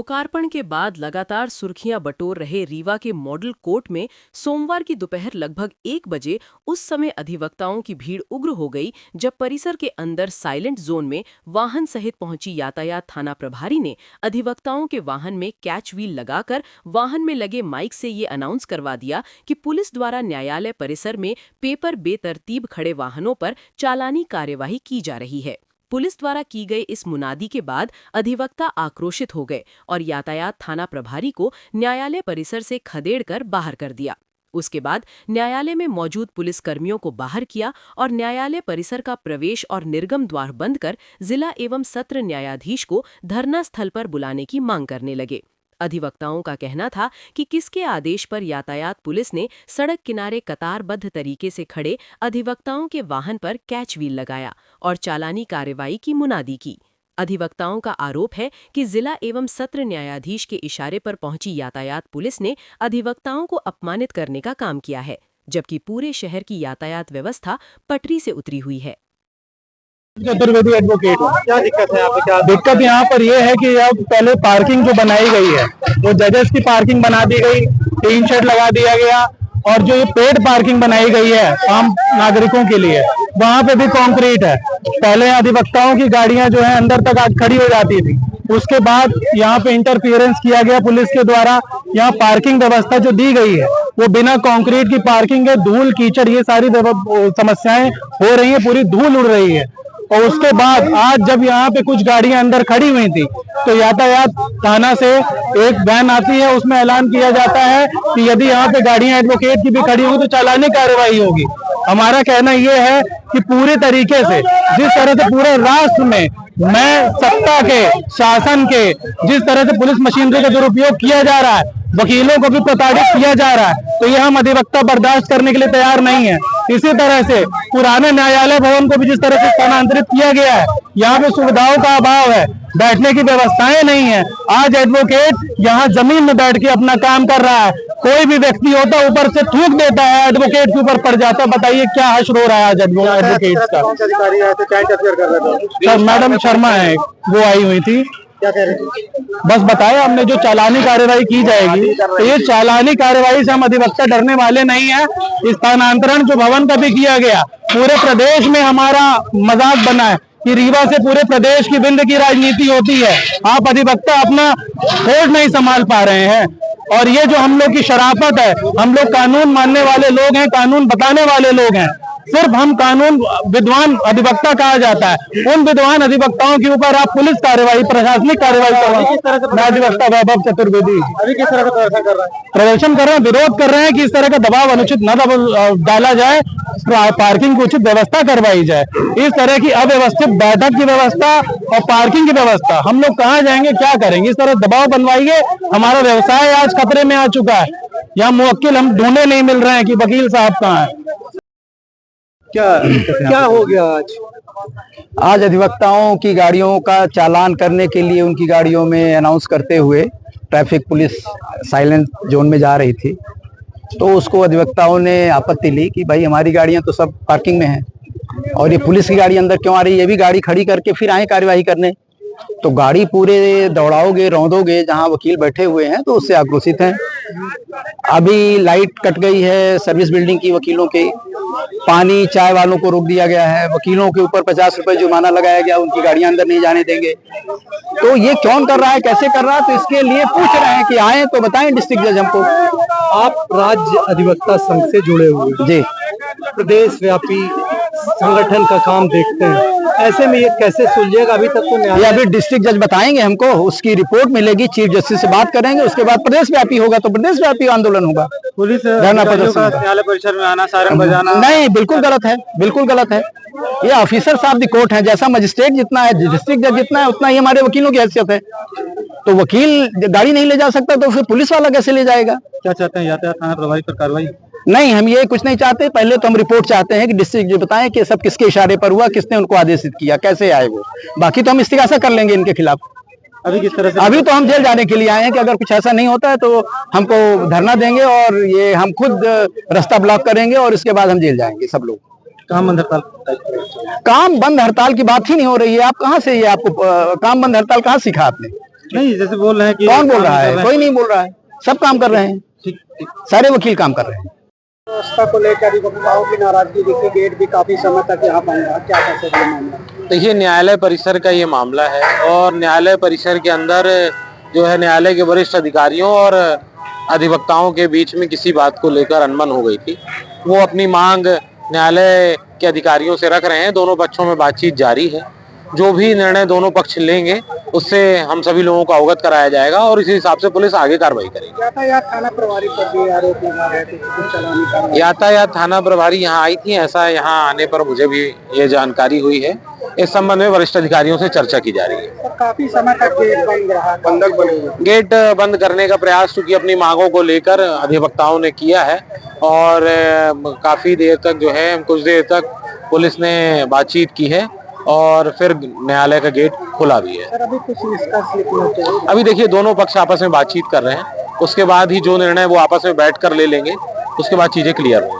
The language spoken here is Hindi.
लोकार्पण के बाद लगातार सुर्खियां बटोर रहे रीवा के मॉडल कोर्ट में सोमवार की दोपहर लगभग 1 बजे उस समय अधिवक्ताओं की भीड़ उग्र हो गई जब परिसर के अंदर साइलेंट जोन में वाहन सहित पहुंची यातायात थाना प्रभारी ने अधिवक्ताओं के वाहन में कैच व्हील लगाकर वाहन में लगे माइक से ये अनाउंस करवा दिया कि पुलिस द्वारा न्यायालय परिसर में पेपर बेतरतीब खड़े वाहनों पर चालानी कार्यवाही की जा रही है। पुलिस द्वारा की गई इस मुनादी के बाद अधिवक्ता आक्रोशित हो गए और यातायात थाना प्रभारी को न्यायालय परिसर से खदेड़कर बाहर कर दिया। उसके बाद न्यायालय में मौजूद पुलिस कर्मियों को बाहर किया और न्यायालय परिसर का प्रवेश और निर्गम द्वार बंद कर जिला एवं सत्र न्यायाधीश को धरना स्थल पर बुलाने की मांग करने लगे। अधिवक्ताओं का कहना था कि किसके आदेश पर यातायात पुलिस ने सड़क किनारे कतारबद्ध तरीके से खड़े अधिवक्ताओं के वाहन पर कैच व्हील लगाया और चालानी कार्रवाई की मुनादी की। अधिवक्ताओं का आरोप है कि जिला एवं सत्र न्यायाधीश के इशारे पर पहुंची यातायात पुलिस ने अधिवक्ताओं को अपमानित करने का काम किया है, जबकि पूरे शहर की यातायात व्यवस्था पटरी से उतरी हुई है। चतुर्वेदी एडवोकेट हूँ। क्या दिक्कत है यहाँ पे? क्या दिक्कत यहाँ पर ये है कि अब पहले पार्किंग जो बनाई गई है वो जजेस की पार्किंग बना दी गई, टीन शेड लगा दिया गया और जो ये पेड पार्किंग बनाई गई है आम नागरिकों के लिए वहाँ पे भी कंक्रीट है। पहले अधिवक्ताओं की गाड़ियां जो है अंदर तक आज खड़ी हो जाती थी, उसके बाद यहाँ पे इंटरफियरेंस किया गया पुलिस के द्वारा। यहाँ पार्किंग व्यवस्था जो दी गई है वो बिना कंक्रीट की पार्किंग है। धूल कीचड़ ये सारी समस्याएं हो रही है, पूरी धूल उड़ रही है। और उसके बाद आज जब यहाँ पे कुछ गाड़ियां अंदर खड़ी हुई थी तो यातायात थाना से एक वैन आती है, उसमें ऐलान किया जाता है कि यदि यहाँ पे गाड़ियां एडवोकेट की भी खड़ी होंगी तो चालानी कार्रवाई होगी। हमारा कहना ये है कि पूरे तरीके से जिस तरह से पूरे राष्ट्र में मैं सत्ता के शासन के जिस तरह से पुलिस मशीनरी का दुरुपयोग किया जा रहा है, वकीलों को भी प्रताड़ित किया जा रहा है, तो ये हम अधिवक्ता बर्दाश्त करने के लिए तैयार नहीं है। इसी तरह से पुराने न्यायालय भवन को भी जिस तरह से स्थानांतरित किया गया है, यहाँ पे सुविधाओं का अभाव है, बैठने की व्यवस्थाएं नहीं है। आज एडवोकेट यहाँ जमीन में बैठ के अपना काम कर रहा है, कोई भी व्यक्ति होता ऊपर से थूक देता है, एडवोकेट के ऊपर पड़ जाता है। बताइए क्या हश्र हो रहा है आज एडवोकेट का? सर मैडम शर्मा है, वो आई हुई थी। क्या कह रहे थे? बस बताया हमने जो चालानी कार्रवाई की जाएगी, तो ये चालानी कार्रवाई से हम अधिवक्ता डरने वाले नहीं है। स्थानांतरण जो भवन का भी किया गया, पूरे प्रदेश में हमारा मजाक बना है कि रीवा से पूरे प्रदेश की बिंद की राजनीति होती है। आप अधिवक्ता अपना कोर्ट नहीं संभाल पा रहे हैं और ये जो हम लोग की शराफत है, हम लोग कानून मानने वाले लोग हैं, कानून बताने वाले लोग हैं। सिर्फ हम कानून विद्वान अधिवक्ता कहा जाता है, उन विद्वान अधिवक्ताओं के ऊपर आप पुलिस कार्रवाई, प्रशासनिक कार्रवाई कर रहे हैं। मैं अधिवक्ता वैभव चतुर्वेदी अभी किस तरह का प्रदर्शन कर रहे हैं? प्रदर्शन कर रहे हैं, विरोध कर रहे हैं कि इस तरह का दबाव अनुचित न डाला जाए, पार्किंग की उचित व्यवस्था करवाई जाए। इस तरह की अव्यवस्थित बैठक की व्यवस्था और पार्किंग की व्यवस्था हम लोग कहाँ जाएंगे, क्या करेंगे? इस तरह दबाव बनवाइए, हमारा व्यवसाय आज खतरे में आ चुका है। यहाँ मुवक्किल हम ढूंढे नहीं मिल रहे हैं कि वकील साहब कहाँ है। क्या हो गया आज अधिवक्ताओं की गाड़ियों का चालान करने के लिए उनकी गाड़ियों में अनाउंस करते हुए ट्रैफिक पुलिस साइलेंट जोन में जा रही थी, तो उसको अधिवक्ताओं ने आपत्ति ली कि भाई हमारी गाड़ियां तो सब पार्किंग में हैं और ये पुलिस की गाड़ी अंदर क्यों आ रही है? ये भी गाड़ी खड़ी करके फिर आए कार्यवाही करने। तो गाड़ी पूरे दौड़ाओगे, रौंदोगे जहां वकील बैठे हुए हैं, तो उससे आक्रोशित हैं। अभी लाइट कट गई है सर्विस बिल्डिंग की वकीलों के, पानी चाय वालों को रोक दिया गया है, वकीलों के ऊपर 50 रुपए जुर्माना लगाया गया, उनकी गाड़ियां अंदर नहीं जाने देंगे। तो ये कौन कर रहा है, कैसे कर रहा है? तो इसके लिए पूछ रहे हैं कि आए तो बताएं डिस्ट्रिक्ट जज हमको। आप राज्य अधिवक्ता संघ से जुड़े हुए जी, प्रदेश व्यापी संगठन का काम देखते हैं, ऐसे में ये कैसे सुलझेगा? अभी तक तो ये अभी डिस्ट्रिक्ट जज बताएंगे हमको, उसकी रिपोर्ट मिलेगी, चीफ जस्टिस से बात करेंगे, उसके बाद प्रदेश व्यापी होगा तो प्रदेश व्यापी आंदोलन होगा। पुलिस धरना प्रदर्शन, न्यायालय परिसर में आना, सायरन बजाना नहीं, बिल्कुल गलत है, बिल्कुल गलत है। ये ऑफिसर साहब दी कोर्ट है, जैसा मजिस्ट्रेट जितना है, डिस्ट्रिक्ट जज जितना है, उतना ही हमारे वकीलों की हैसियत है। तो वकील गाड़ी नहीं ले जा सकता तो फिर पुलिस वाला कैसे ले जाएगा? क्या चाहते हैं यातायात थाना प्रभारी पर कार्रवाई? नहीं, हम ये कुछ नहीं चाहते। पहले तो हम रिपोर्ट चाहते हैं कि डिस्ट्रिक्ट जो बताएं कि सब किसके इशारे पर हुआ, किसने उनको आदेशित किया, कैसे आए वो। बाकी तो हम इस्तिगासा कर लेंगे इनके खिलाफ। अभी किस तरह से? अभी तो हम जेल जाने के लिए आए हैं कि अगर कुछ ऐसा नहीं होता है तो हमको धरना देंगे और ये हम खुद रास्ता ब्लॉक करेंगे और इसके बाद हम जेल जाएंगे सब लोग। काम बंद हड़ताल? काम बंद हड़ताल की बात ही नहीं हो रही है। आप कहाँ से ये आपको काम बंद हड़ताल कहाँ सीखा आपने? नहीं, जैसे बोल रहे हैं कि कौन बोल रहा है? कोई नहीं बोल रहा है, सब काम कर रहे हैं, सारे वकील काम कर रहे हैं। व्यवस्था को लेकर अधिवक्ताओं की नाराजगी देखी, गेट भी काफी समय तक यहाँ बंद रहा, क्या कह सकते हैं मामला? देखिए, न्यायालय परिसर का ये मामला है और न्यायालय परिसर के अंदर जो है न्यायालय के वरिष्ठ अधिकारियों और अधिवक्ताओं के बीच में किसी बात को लेकर अनबन हो गई थी। वो अपनी मांग न्यायालय के अधिकारियों से रख रहे हैं। दोनों पक्षों में बातचीत जारी है। जो भी निर्णय दोनों पक्ष लेंगे उससे हम सभी लोगों को अवगत कराया जाएगा और इसी हिसाब से पुलिस आगे कार्रवाई करेगी। यातायात थाना प्रभारी पर भी आरोप लगा रहे थे कि कुछ चलाने का। यातायात थाना प्रभारी यहाँ आई थी, ऐसा यहाँ आने पर मुझे भी ये जानकारी हुई है। इस संबंध में वरिष्ठ अधिकारियों से चर्चा की जा रही है। सर, काफी समय तक गेट बंद रहा, बंधक बने। गेट बंद करने का प्रयास चूंकि अपनी मांगों को लेकर अधिवक्ताओं ने किया है और काफी देर तक जो है कुछ देर तक पुलिस ने बातचीत की है और फिर न्यायालय का गेट खुला भी है। सर, अभी कुछ निष्कर्ष निकलना चाहिए। अभी देखिए, दोनों पक्ष आपस में बातचीत कर रहे हैं, उसके बाद ही जो निर्णय वो आपस में बैठकर ले लेंगे, उसके बाद चीजें क्लियर होंगी।